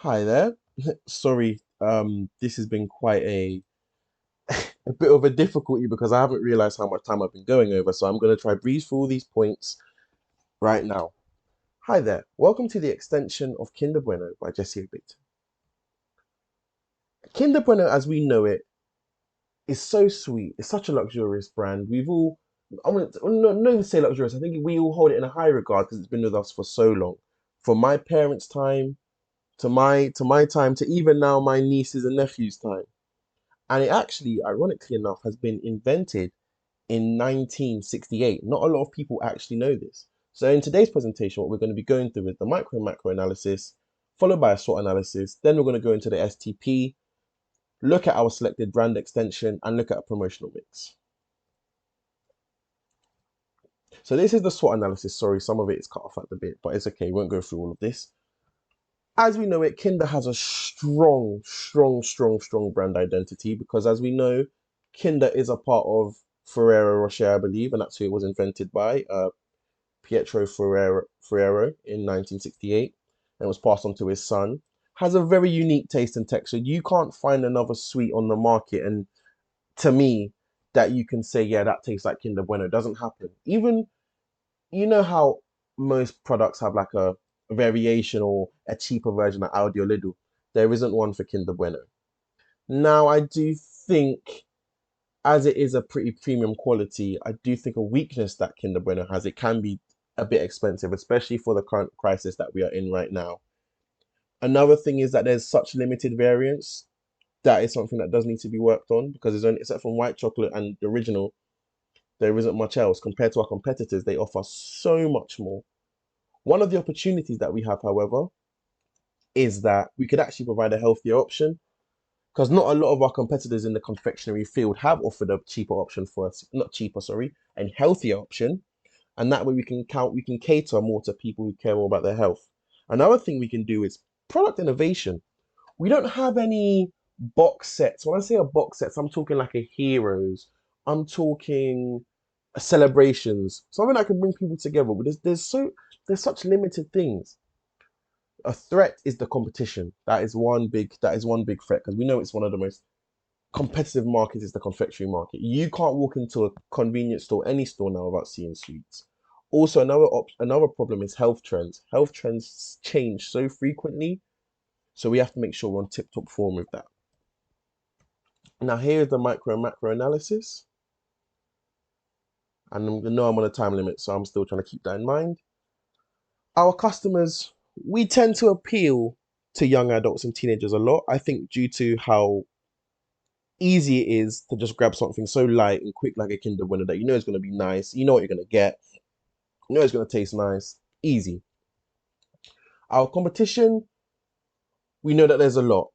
Hi there. Sorry, this has been quite a bit of a difficulty because I haven't realized how much time I've been going over, so I'm going to try breeze through all these points right now. Hi there. Welcome to the extension of Kinder Bueno by Jesse Bigton. Kinder Bueno, as we know it, is so sweet. It's such a luxurious brand. I want to not even say luxurious. I think we all hold it in a high regard because it's been with us for so long. From my parents' time to my time to even now my nieces and nephews' time. And it actually, ironically enough, has been invented in 1968. Not a lot of people actually know this. So in today's presentation, what we're going to be going through is the micro and macro analysis, followed by a SWOT analysis. Then we're going to go into the STP, look at our selected brand extension, and look at a promotional mix. So this is the SWOT analysis. Sorry, some of it is cut off at the bit, but it's okay. We won't go through all of this. As we know it, Kinder has a strong brand identity because, as we know, Kinder is a part of Ferrero Rocher, I believe, and that's who it was invented by, Pietro Ferrero in 1968, and it was passed on to his son. Has a very unique taste and texture. You can't find another sweet on the market, and to me, that you can say, yeah, that tastes like Kinder Bueno. It doesn't happen. Even you know how most products have like a variation or a cheaper version of Aldi or Lidl. There isn't one for Kinder Bueno. Now, I do think, as it is a pretty premium quality, I do think a weakness that Kinder Bueno has, it can be a bit expensive, especially for the current crisis that we are in right now. Another thing is that there's such limited variants. That is something that does need to be worked on because there's only, except from white chocolate and the original, there isn't much else. Compared to our competitors, they offer so much more. One of the opportunities that we have, however, is that we could actually provide a healthier option because not a lot of our competitors in the confectionery field have offered a cheaper option for us, not cheaper, sorry, and healthier option. And that way we can cater more to people who care more about their health. Another thing we can do is product innovation. We don't have any box sets. When I say a box sets, I'm talking like a heroes. I'm talking celebrations, something that can bring people together. But there's such limited things. A threat is the competition. That is one big threat because we know it's one of the most competitive markets is the confectionery market. You can't walk into a convenience store, any store now, without seeing sweets. Also, another problem is health trends. Health trends change so frequently, so we have to make sure we're on tip-top form with that. Now, here is the micro and macro analysis, and I know I'm on a time limit, so I'm still trying to keep that in mind. Our customers, we tend to appeal to young adults and teenagers a lot. I think due to how easy it is to just grab something so light and quick like a Kinder Bueno that you know it's going to be nice, you know what you're going to get, you know it's going to taste nice, easy. Our competition, we know that there's a lot.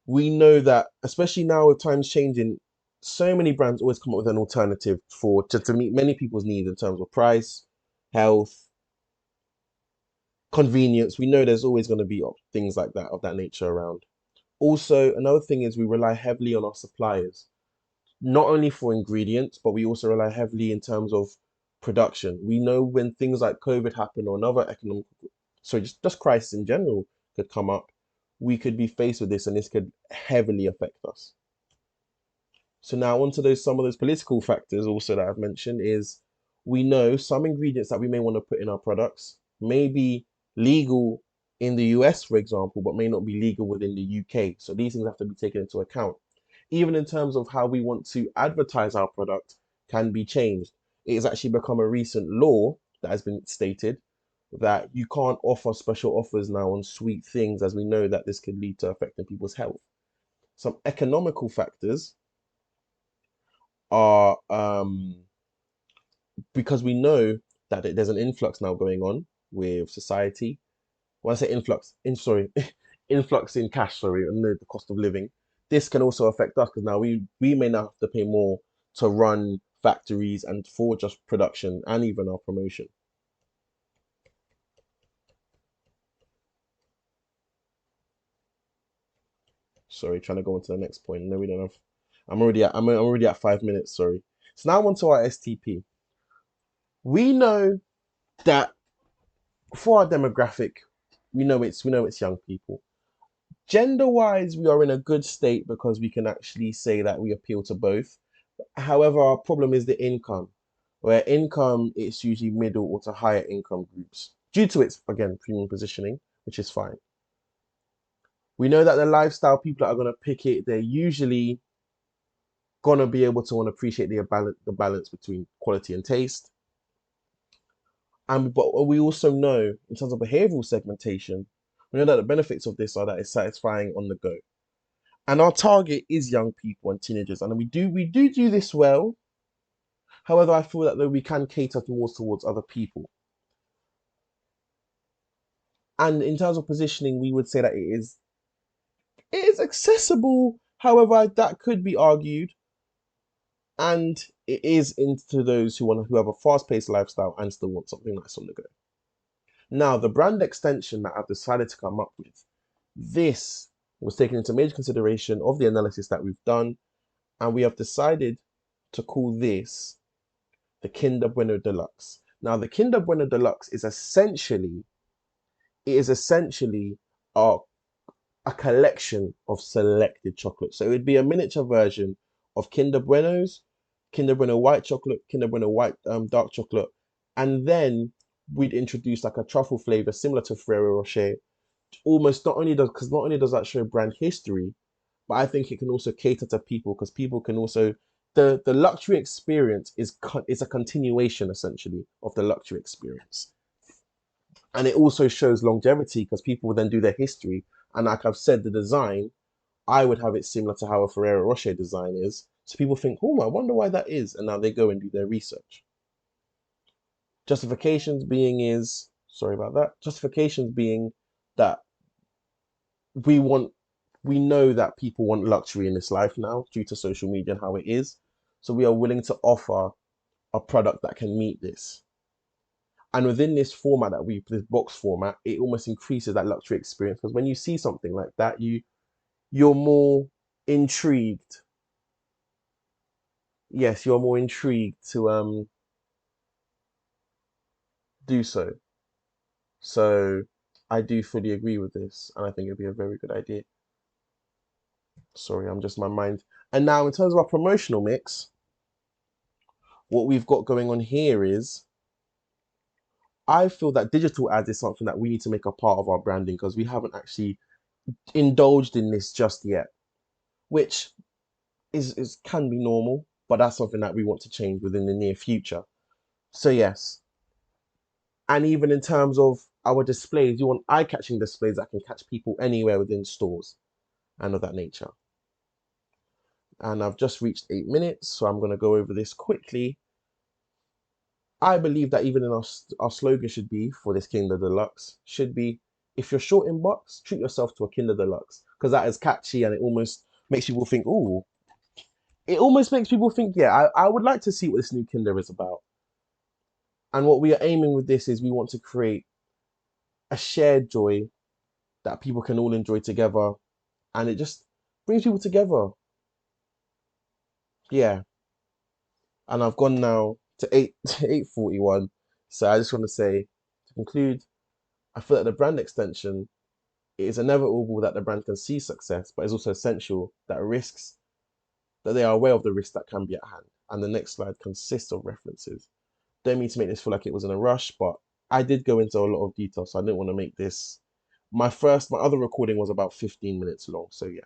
We know that, especially now with times changing, so many brands always come up with an alternative for to meet many people's needs in terms of price, health, convenience. We know there's always going to be things like that of that nature around. Also, another thing is we rely heavily on our suppliers, not only for ingredients, but we also rely heavily in terms of production. We know when things like COVID happen or another economic, so just crisis in general could come up, we could be faced with this and this could heavily affect us. So now onto some of those political factors also that I've mentioned is we know some ingredients that we may want to put in our products may be legal in the US, for example, but may not be legal within the UK. So these things have to be taken into account. Even in terms of how we want to advertise our product can be changed. It has actually become a recent law that has been stated that you can't offer special offers now on sweet things, as we know that this could lead to affecting people's health. Some economical factors are because we know that there's an influx now going on with society. When I say influx, influx in cash, sorry, and the cost of living. This can also affect us because now we may now have to pay more to run factories and for just production and even our promotion. Sorry, trying to go on to the next point. No, we don't have. I'm already at 5 minutes. Sorry. So now on to our STP. We know that for our demographic, we know it's young people. Gender-wise, we are in a good state because we can actually say that we appeal to both. However, our problem is the income, where income it's usually middle or to higher income groups due to its again premium positioning, which is fine. We know that the lifestyle people that are going to pick it, they're usually going to be able to want to appreciate the balance between quality and taste. And but we also know in terms of behavioral segmentation, we know that the benefits of this are that it's satisfying on the go. And our target is young people and teenagers, and we do this well. However, I feel that though we can cater towards other people. And in terms of positioning, we would say that it is accessible. However, that could be argued, and it is into those who have a fast-paced lifestyle and still want something nice on the go. Now, the brand extension that I've decided to come up with, this was taken into major consideration of the analysis that we've done, and we have decided to call this the Kinder Bueno Deluxe. Now, the Kinder Bueno Deluxe is essentially a, a collection of selected chocolates. So it would be a miniature version of Kinder Buenos, Kinder Bueno white chocolate, Kinder Bueno white dark chocolate, and then we'd introduce like a truffle flavor similar to Ferrero Rocher. Almost not only does that show brand history, but I think it can also cater to people because people can also the luxury experience is a continuation essentially of the luxury experience, and it also shows longevity because people will then do their history. And like I've said, the design I would have it similar to how a Ferrero Rocher design is, so people think, oh, I wonder why that is, and now they go and do their research. Justifications being is sorry about that. Justifications being that we want we know that people want luxury in this life now due to social media and how it is. So we are willing to offer a product that can meet this. And within this format this box format, it almost increases that luxury experience because when you see something like that, you're more intrigued. Yes, you're more intrigued to do so. So I do fully agree with this, and I think it'd be a very good idea. Sorry, I'm just my mind. And now in terms of our promotional mix, what we've got going on here is I feel that digital ads is something that we need to make a part of our branding because we haven't actually indulged in this just yet, which is can be normal, but that's something that we want to change within the near future. So yes, and even in terms of our displays, you want eye-catching displays that can catch people anywhere within stores and of that nature. And I've just reached 8 minutes, so I'm going to go over this quickly. I believe that even in our slogan should be for this Kinder Deluxe should be if you're short in bucks, treat yourself to a Kinder Deluxe because that is catchy and it almost makes people think, oh, it almost makes people think, yeah, I would like to see what this new Kinder is about. And what we are aiming with this is we want to create a shared joy that people can all enjoy together, and it just brings people together. Yeah, and I've gone now to 8:41, so I just want to say to conclude, I feel that the brand extension it is inevitable that the brand can see success, but it's also essential that they are aware of the risks that can be at hand. And the next slide consists of references. Don't mean to make this feel like it was in a rush, but I did go into a lot of detail, so I didn't want to make this. My other recording was about 15 minutes long, so yeah.